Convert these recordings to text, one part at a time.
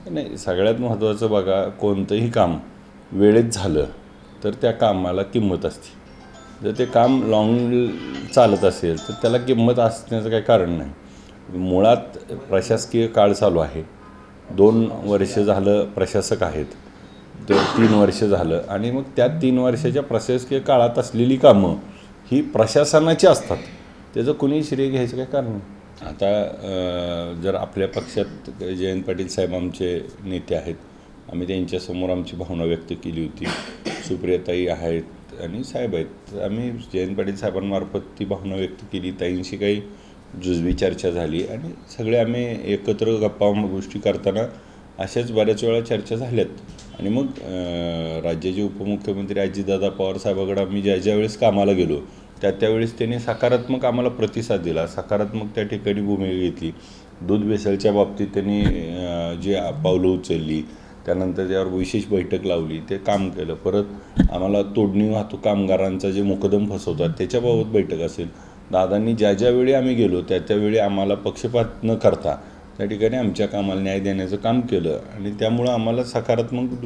नाही, सगळ्यात महत्त्वाचं बघा, कोणतंही काम वेळेत झालं तर त्या कामाला किंमत असते. जर ते काम चालत असेल तर त्याला किंमत असण्याचं काही कारण नाही. मुळात प्रशासकीय काळ चालू आहे, 2 वर्ष झालं प्रशासक आहेत, तर 3 वर्ष झालं, आणि मग त्या 3 वर्षाच्या प्रशासकीय काळात असलेली कामं ही प्रशासनाची असतात. त्याचं कुणी श्रेय घ्यायचं काही कारण नाही. आता जर आपल्या पक्षात जयंत पाटील साहेब आमचे नेते आहेत, आम्ही त्यांच्यासमोर आमची भावना व्यक्त केली होती. सुप्रियाताई आहेत आणि साहेब आहेत, आम्ही जयंत पाटील साहेबांमार्फत ती भावना व्यक्त केली. ताईंशी काही जुजवी चर्चा झाली आणि सगळे आम्ही एकत्र गप्पा गोष्टी करताना अशाच बऱ्याच वेळा चर्चा झाल्यात. आणि मग राज्याचे उपमुख्यमंत्री अजितदादा पवार साहेबाकडे आम्ही ज्या वेळेस कामाला गेलो त्यावेळेस त्यांनी सकारात्मक आम्हाला प्रतिसाद दिला, सकारात्मक त्या ठिकाणी भूमिका घेतली. दूध भेसळच्या बाबतीत त्यांनी जी पावलं उचलली, त्यानंतर त्यावर विशेष बैठक लावली, ते काम केलं. परत आम्हाला तोडणी वाहतूक कामगारांचा जे मुकदम फसवतात त्याच्याबाबत बैठक असेल, दादांनी ज्यावेळी आम्ही गेलो त्यावेळी आम्हाला पक्षपात न करता त्या ठिकाणी आमच्या कामाला न्याय देण्याचं काम केलं. आणि त्यामुळं आम्हाला सकारात्मक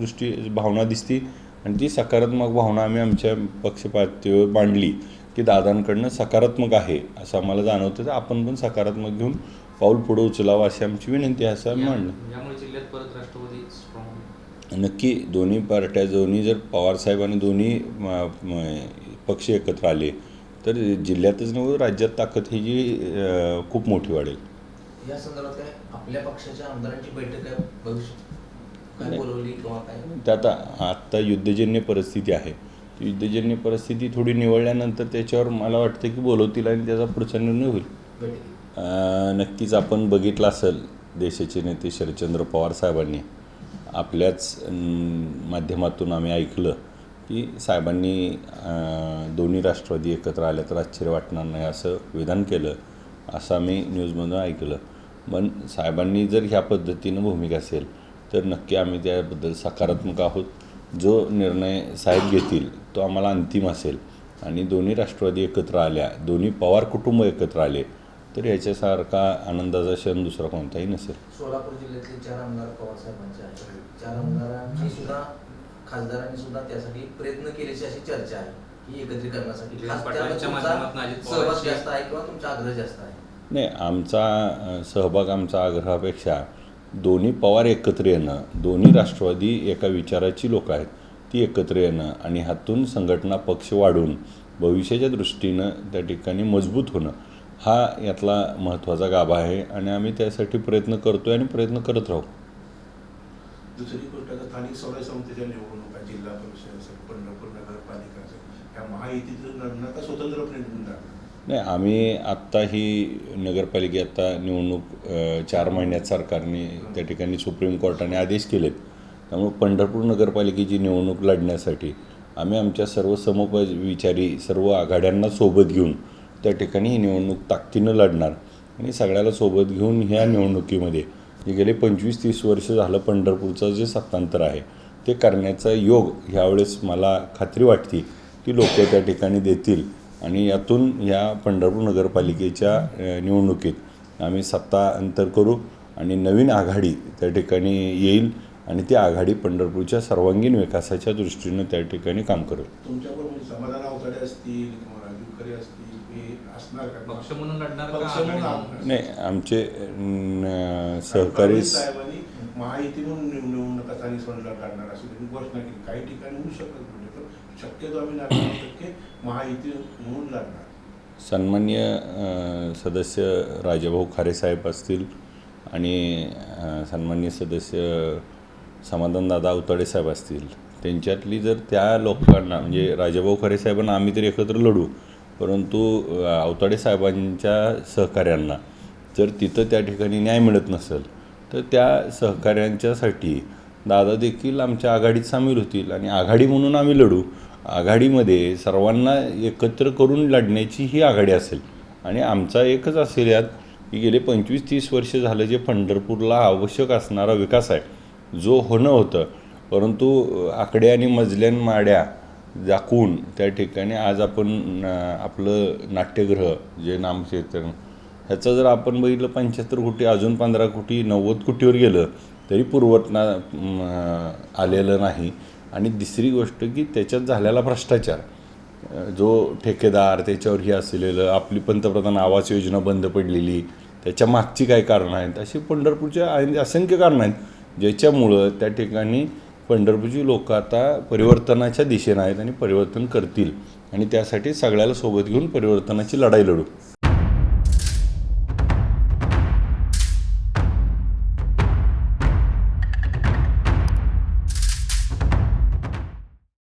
भावना दिसती, आणि ती सकारात्मक भावना आम्ही आमच्या पक्षपातीवर मांडली की दादांकडनं सकारात्मक आहे असं आम्हाला जाणवतं, तर आपण पण सकारात्मक घेऊन पाऊल पुढे उचलावं अशी आमची विनंती आहे, असं म्हणणं. नक्की दोन्ही पार्ट्या, जर पवारसाहेब आणि दोन्ही पक्ष एकत्र आले तर जिल्ह्यातच नव्हे राज्यात ताकद ही जी खूप मोठी वाढेल. या संदर्भात आपल्या पक्षाच्या आमदारांची बैठक आहे भविष्यात बोलवली किंवा काय? त्यात आत्ता युद्धजन्य परिस्थिती आहे, युद्धजन्य परिस्थिती थोडी निवळल्यानंतर त्याच्यावर मला वाटतं की बोलवतील आणि त्याचा पुढचा निर्णय होईल. नक्कीच आपण बघितलं असेल, देशाचे नेते शरदचंद्र पवार साहेबांनी आपल्याच माध्यमातून आम्ही ऐकलं की साहेबांनी दोन्ही राष्ट्रवादी एकत्र आल्या तर आश्चर्य वाटणार नाही असं विधान केलं, असं आम्ही न्यूजमधून ऐकलं. पण साहेबांनी जर ह्या पद्धतीनं भूमिका असेल तर नक्की आम्ही त्याबद्दल सकारात्मक आहोत. जो निर्णय साहेब घेतील तो आम्हाला अंतिम असेल, आणि दोन्ही राष्ट्रवादी एकत्र आल्या, दोन्ही पवार कुटुंब एकत्र आले तर याच्यासारखा आनंदाचा क्षण दुसरा कोणताही नसेल. सोलापूर जिल्ह्यातले 4 आमदार पवारसाहेबांचे आहेत, 4 आमदारांनी सुद्धा, खासदारांनी सुद्धा त्यासाठी प्रयत्न केल्याची अशी चर्चा आहे की एकत्रीकरणासाठी सहभाग जास्त आहे किंवा तुमचा आग्रह जास्त आहे? नाही, आमचा सहभाग, आमचा आग्रहापेक्षा दोन्ही पवार एकत्र येणं, दोन्ही राष्ट्रवादी एका विचाराची लोक आहेत, ती एकत्र येणं आणि हातून संघटना पक्ष वाढून भविष्याच्या दृष्टीनं त्या ठिकाणी मजबूत होणं हा यातला महत्त्वाचा गाभा आहे, आणि आम्ही त्यासाठी प्रयत्न करतो आहे आणि प्रयत्न करत राहू. दुसरी गोष्ट, स्थानिक स्वराज्य संस्थेच्या निवडणुका, जिल्हा परिषद, पंढरपूर नगरपालिका, या महायुतीचं लढणं का स्वतंत्रपणे निवडून जाणार? नाही, आम्ही आत्ता ही नगरपालिका आता निवडणूक 4 महिन्यात सरकारने त्या ठिकाणी सुप्रीम कोर्टाने आदेश केलेत. त्यामुळे पंढरपूर नगरपालिकेची निवडणूक लढण्यासाठी आम्ही आमच्या सर्व समविचारी सर्व आघाड्यांना सोबत घेऊन त्या ठिकाणी ही निवडणूक ताकदीनं लढणार, आणि सगळ्याला सोबत घेऊन ह्या निवडणुकीमध्ये जे गेले 25-30 वर्ष झालं पंढरपूरचं जे सत्तांतर आहे ते करण्याचा योग ह्यावेळेस मला खात्री वाटते की लोक त्या ठिकाणी देतील, आणि यातून ह्या पंढरपूर नगरपालिकेच्या निवडणुकीत आम्ही सत्ता अंतर करू आणि नवीन आघाडी त्या ठिकाणी येईल, आणि ती आघाडी पंढरपूरच्या सर्वांगीण विकासाच्या दृष्टीनं त्या ठिकाणी काम करेल. तुमच्याबरोबर समाधान अवताडे असतील किंवा राजू खरे असतील, असणार का पक्ष म्हणून लढणार? नाही, आमचे सहकारी साहेबांनी महायुती म्हणून निवडणुका स्थानिक स्वराज्याला काढणार अशी घोषणा केली. काही ठिकाणी होऊ शकत म्हणजे, पण शक्यतो आम्ही 90% महायुती म्हणून लढणार. सन्माननीय सदस्य राजाभाऊ खारे साहेब असतील आणि सन्माननीय सदस्य समाधानदादा अवताडे साहेब असतील, त्यांच्यातली जर त्या लोकांना, म्हणजे राजाभाऊ खारे साहेबांना आम्ही तर एकत्र लढू, परंतु अवताडे साहेबांच्या सहकाऱ्यांना जर तिथं त्या ठिकाणी न्याय मिळत नसेल तर त्या सहकाऱ्यांच्यासाठी दादा देखील आमच्या आघाडीत सामील होतील, आणि आघाडी म्हणून आम्ही लढू. आघाडीमध्ये सर्वांना एकत्र करून लढण्याची ही आघाडी असेल, आणि आमचा एकच असेल यात की गेले 25-30 वर्ष झालं जे पंढरपूरला आवश्यक असणारा विकास आहे जो होणं होतं, परंतु आकडे आणि मजल्यान माड्या दाखवून त्या ठिकाणी आज आपण आपलं नाट्यगृह जे नामक्षेत्र ह्याचं जर आपण बघितलं 75 कोटी, अजून 15 कोटी, 90 कोटीवर गेलं तरी पुरवठा आलेलं नाही. आणि दुसरी गोष्ट की त्याच्यात झालेला भ्रष्टाचार, जो ठेकेदार त्याच्यावर ही असलेलं, आपली पंतप्रधान आवास योजना बंद पडलेली, त्याच्या मागची काय कारणं आहेत, अशी पंढरपूरच्या असंख्य कारणं आहेत ज्याच्यामुळं त्या ठिकाणी पंढरपूरची लोक आता परिवर्तनाच्या दिशेनं आहेत आणि परिवर्तन करतील. आणि त्यासाठी सगळ्याला सोबत घेऊन परिवर्तनाची लढाई लढू.